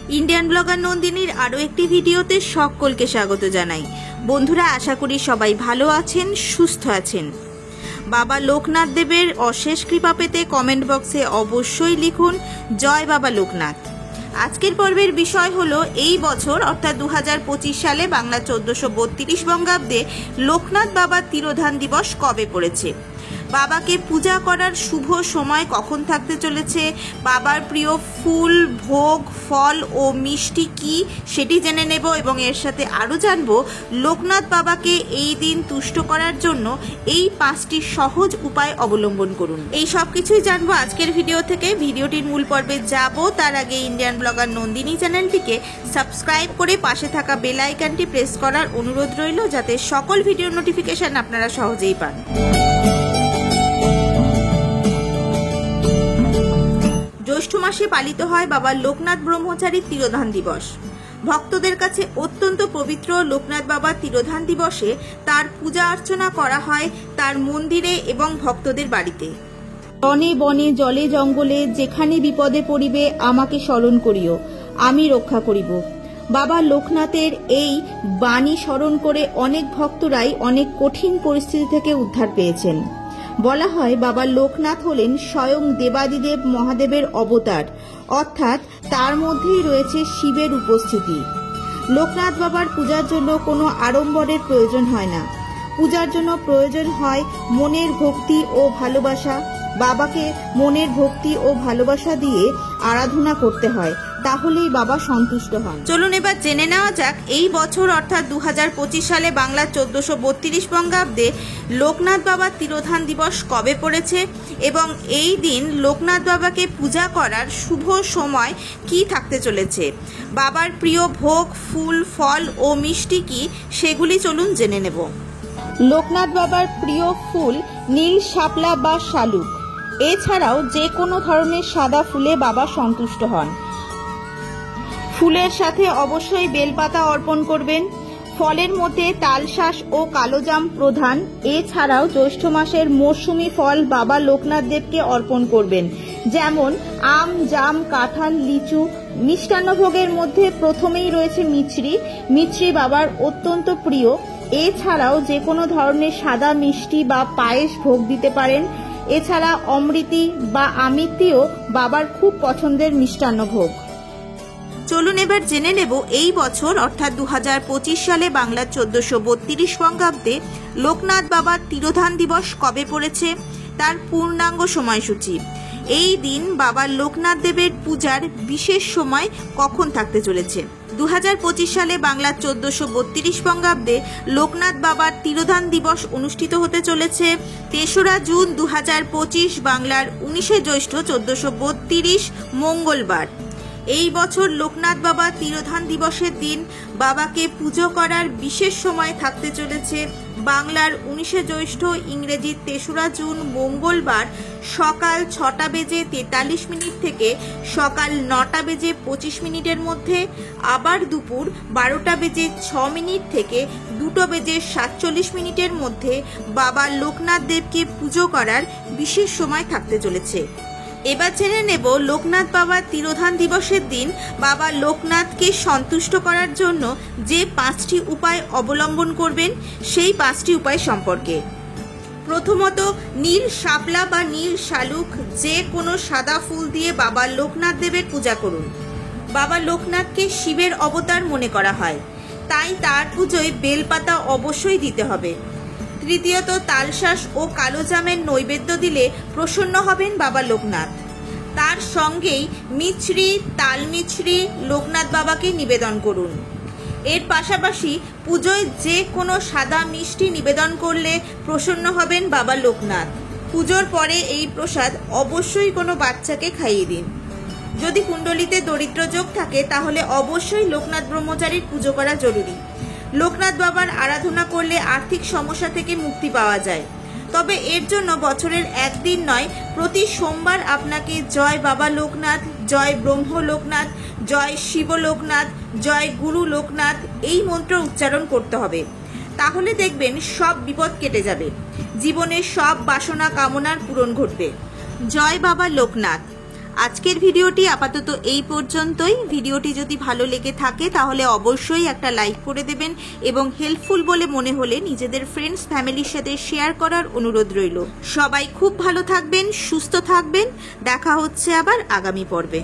Indian blogger নন্দিনীর আরও একটি ভিডিওতে সকলকে স্বাগত জানাই। বন্ধুরা, আশা করি সবাই ভালো আছেন, সুস্থ আছেন। বাবা লোকনাথ দেবের অশেষ কৃপা পেতে কমেন্ট বক্সে অবশ্যই লিখুন জয় বাবা লোকনাথ। আজকের পর্বের বিষয় হলো এই বছর অর্থাৎ 2025 সালে বাংলা 1432 বঙ্গাব্দে লোকনাথ বাবার তিরোধান দিবস কবে পড়েছে, বাবাকে পূজা করার শুভ সময় কখন থাকতে চলেছে, বাবার প্রিয় ফুল, ভোগ, ফল ও মিষ্টি কি সেটি জেনে নেব এবং এর সাথে আরও জানব লোকনাথ বাবাকে এই দিন তুষ্ট করার জন্য এই 5টি সহজ উপায় অবলম্বন করুন। এই সব কিছুই জানবো আজকের ভিডিও থেকে। ভিডিওটির মূল পর্বে যাব তার আগে ইন্ডিয়ান ব্লগার নন্দিনী চ্যানেলটিকে সাবস্ক্রাইব করে পাশে থাকা বেল আইকনটি প্রেস করার অনুরোধ রইল, যাতে সকল ভিডিও নোটিফিকেশন আপনারা সহজেই পান। জ্যৈষ্ঠ মাসে পালিত হয় বাবা লোকনাথ ব্রহ্মচারীর তিরোধান দিবস। ভক্তদের কাছে অত্যন্ত পবিত্র লোকনাথ বাবার তিরোধান দিবসে তার পূজা অর্চনা করা হয় তার মন্দিরে এবং ভক্তদের বাড়িতে। বনে বনে জলে জঙ্গলে যেখানে বিপদে পড়িবে আমাকে স্মরণ করিও, আমি রক্ষা করিব। বাবা লোকনাথের এই বাণী স্মরণ করে অনেক ভক্তরাই অনেক কঠিন পরিস্থিতি থেকে উদ্ধার পেয়েছেন। বলা হয় বাবা লোকনাথ হলেন স্বয়ং দেবাদিদেব মহাদেবের অবতার, অর্থাৎ তার মধ্যেই রয়েছে শিবের উপস্থিতি। লোকনাথ বাবার পূজার জন্য কোনো আড়ম্বরের প্রয়োজন হয় না। পূজার জন্য প্রয়োজন হয় মনের ভক্তি ও ভালোবাসা। বাবাকে মনের ভক্তি ও ভালোবাসা দিয়ে আরাধনা করতে হয়, তাহলেই বাবা সন্তুষ্ট হন। চলুন এবার জেনে নেওয়া যাক এই বছর অর্থাৎ 2025 সালে বাংলা 1432 বঙ্গাব্দে লোকনাথ বাবার তিরোধান দিবস কবে পড়েছে এবং এই দিন লোকনাথ বাবাকে পূজা করার শুভ সময় কি থাকতে চলেছে, বাবার প্রিয় ভোগ, ফুল, ফল ও মিষ্টি কি সেগুলি চলুন জেনে নেব। লোকনাথ বাবার প্রিয় ফুল নীল শাপলা বা শালুক। এছাড়াও যে কোনো ধরনের সাদা ফুলে বাবা সন্তুষ্ট হন। ফুলের সাথে অবশ্যই বেলপাতা অর্পণ করবেন। ফলের মধ্যে তালশাঁস ও কালোজাম প্রধান। এছাড়াও জ্যৈষ্ঠ মাসের মৌসুমী ফল বাবা লোকনাথ দেবকে অর্পণ করবেন, যেমন আম, জাম, কাঁঠাল, লিচু। মিষ্টান্ন ভোগের মধ্যে প্রথমেই রয়েছে মিছরি। মিছরি বাবার অত্যন্ত প্রিয়। এছাড়াও যে কোনো ধরনের সাদা মিষ্টি বা পায়েস ভোগ দিতে পারেন। এছাড়া অমৃতি বা আমিত্তিও বাবার খুব পছন্দের মিষ্টান্ন ভোগ। চলুন এবার জেনে নেব এই বছর অর্থাৎ 2025 সালে বাংলা 1432 বঙ্গাব্দে লোকনাথ বাবার তিরোধান দিবস কবে পড়েছে, তার পূর্ণাঙ্গ সময়সূচি। এই দিন বাবা লোকনাথ দেবের পূজার বিশেষ সময় কখন থাকতে চলেছে। 2025 সালে বাংলা 1432 বঙ্গাব্দে লোকনাথ বাবার তিরোধান দিবস অনুষ্ঠিত হতে চলেছে 3রা জুন 2025 বাংলার 19শে জ্যৈষ্ঠ 1432 মঙ্গলবার। এই বছর লোকনাথ বাবা তিরোধান দিবসের দিন বাবাকে পুজো করার বিশেষ সময় থাকতে চলেছে বাংলার 19শে জ্যৈষ্ঠ ইংরেজি 3রা জুন মঙ্গলবার সকাল 6টা বেজে 43 মিনিট থেকে সকাল 9টা বেজে 25 মিনিটের মধ্যে, আবার দুপুর 12টা বেজে 6 মিনিট থেকে 2টো বেজে 47 মিনিটের মধ্যে বাবা লোকনাথ দেবকে পুজো করার বিশেষ সময় থাকতে চলেছে। এবার জেনে নেব লোকনাথ বাবার তিরোধান দিবসের দিন বাবা লোকনাথকে সন্তুষ্ট করার জন্য যে 5টি উপায় অবলম্বন করবেন সেই 5টি উপায় সম্পর্কে। প্রথমত, নীল শাপলা বা নীল শালুক যে কোনো সাদা ফুল দিয়ে বাবা লোকনাথ দেবের পূজা করুন। বাবা লোকনাথকে শিবের অবতার মনে করা হয়, তাই তার পুজোয় বেলপাতা অবশ্যই দিতে হবে। তৃতীয়ত, তালশাঁস ও কালোজামের নৈবেদ্য দিলে প্রসন্ন হবেন বাবা লোকনাথ। তার সঙ্গেই মিছরি, তাল মিছরি লোকনাথ বাবাকে নিবেদন করুন। এর পাশাপাশি পুজোয় যে কোনো সাদা মিষ্টি নিবেদন করলে প্রসন্ন হবেন বাবা লোকনাথ। পুজোর পরে এই প্রসাদ অবশ্যই কোনো বাচ্চাকে খাইয়ে দিন। যদি কুণ্ডলিতে দরিদ্র যোগ থাকে তাহলে অবশ্যই লোকনাথ ব্রহ্মচারীর পুজো করা জরুরি। লোকনাথ বাবার আরাধনা করলে আর্থিক সমস্যা থেকে মুক্তি পাওয়া যায়। তবে এর জন্য বছরের একদিন নয়, প্রতি সোমবার আপনাকে জয় বাবা লোকনাথ, জয় ব্রহ্ম লোকনাথ, জয় শিব লোকনাথ, জয় গুরু লোকনাথ এই মন্ত্র উচ্চারণ করতে হবে। তাহলে দেখবেন সব বিপদ কেটে যাবে, জীবনের সব বাসনা কামনার পূরণ ঘটবে। জয় বাবা লোকনাথ। আজকের ভিডিওটি আপাতত এই পর্যন্তই। ভিডিওটি যদি ভালো লেগে থাকে তাহলে অবশ্যই একটা লাইক করে দেবেন এবং হেল্পফুল বলে মনে হলে নিজেদের ফ্রেন্ডস ফ্যামিলির সাথে শেয়ার করার অনুরোধ রইল। সবাই খুব ভালো থাকবেন, সুস্থ থাকবেন। দেখা হচ্ছে আবার আগামী পর্বে।